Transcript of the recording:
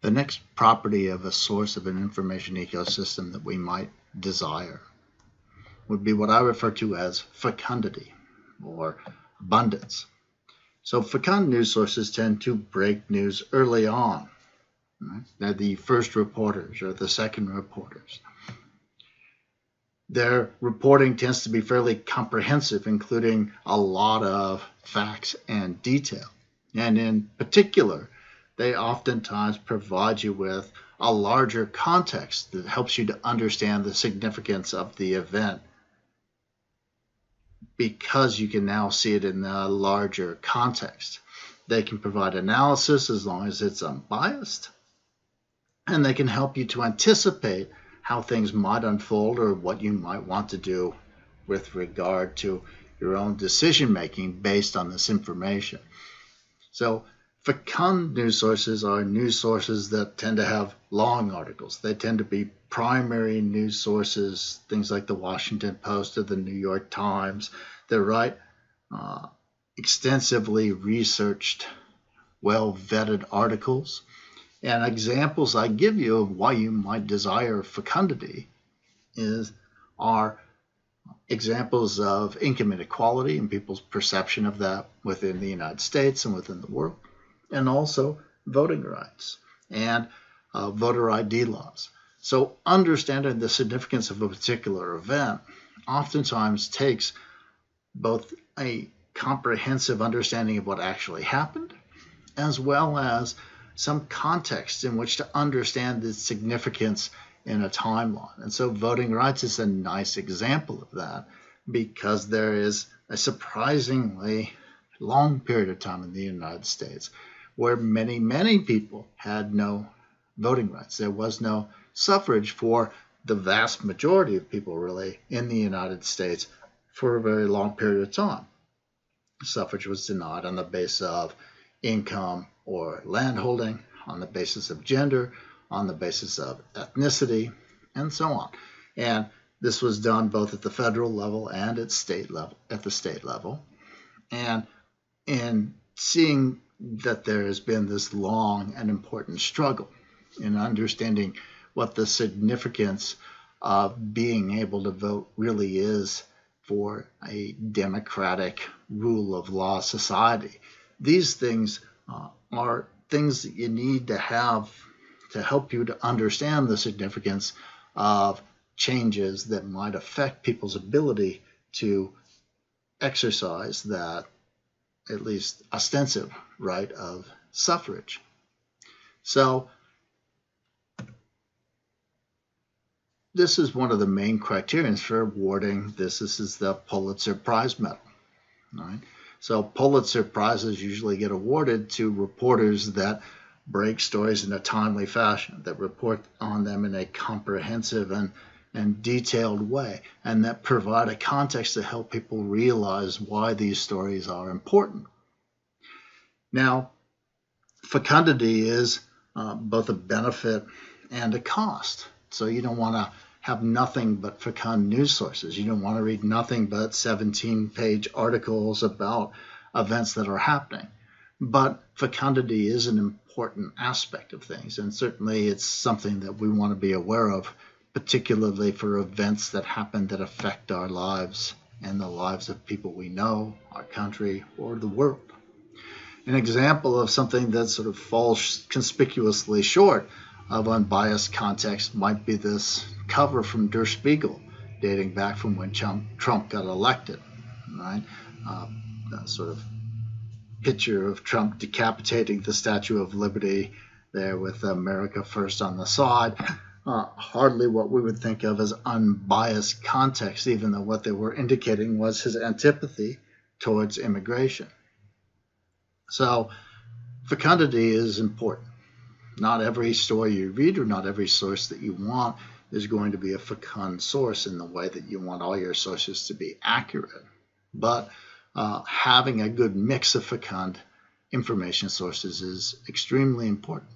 The next property of a source of an information ecosystem that we might desire would be what I refer to as fecundity or abundance. So fecund news sources tend to break news early on. Right? They're the first reporters or the second reporters. Their reporting tends to be fairly comprehensive, including a lot of facts and detail. And in particular, they oftentimes provide you with a larger context that helps you to understand the significance of the event because you can now see it in a larger context. They can provide analysis as long as it's unbiased, and they can help you to anticipate how things might unfold or what you might want to do with regard to your own decision making based on this information. So fecund news sources are news sources that tend to have long articles. They tend to be primary news sources, things like the Washington Post or the New York Times. They write extensively researched, well-vetted articles. And examples I give you of why you might desire fecundity are examples of income inequality and people's perception of that within the United States and within the world, and also voting rights and voter ID laws. So understanding the significance of a particular event oftentimes takes both a comprehensive understanding of what actually happened, as well as some context in which to understand the significance in a timeline. And so voting rights is a nice example of that because there is a surprisingly long period of time in the United States where many, many people had no voting rights. There was no suffrage for the vast majority of people really in the United States for a very long period of time. Suffrage was denied on the basis of income or landholding, on the basis of gender, on the basis of ethnicity, and so on. And this was done both at the federal level and at the state level. And in seeing that there has been this long and important struggle in understanding what the significance of being able to vote really is for a democratic rule of law society. These things are things that you need to have to help you to understand the significance of changes that might affect people's ability to exercise that at least ostensive right of suffrage. So this is one of the main criterions for awarding this. This is the Pulitzer Prize Medal. Right? So Pulitzer Prizes usually get awarded to reporters that break stories in a timely fashion, that report on them in a comprehensive and detailed way, and that provide a context to help people realize why these stories are important. Now, fecundity is both a benefit and a cost. So you don't want to have nothing but fecund news sources. You don't want to read nothing but 17-page articles about events that are happening. But fecundity is an important aspect of things, and certainly it's something that we want to be aware of, particularly for events that happen that affect our lives and the lives of people we know, our country, or the world. An example of something that sort of falls conspicuously short of unbiased context might be this cover from Der Spiegel dating back from when Trump got elected, right? That sort of picture of Trump decapitating the Statue of Liberty there with America First on the side. Hardly what we would think of as unbiased context, even though what they were indicating was his antipathy towards immigration. So fecundity is important. Not every story you read or not every source that you want is going to be a fecund source in the way that you want all your sources to be accurate. But having a good mix of fecund information sources is extremely important.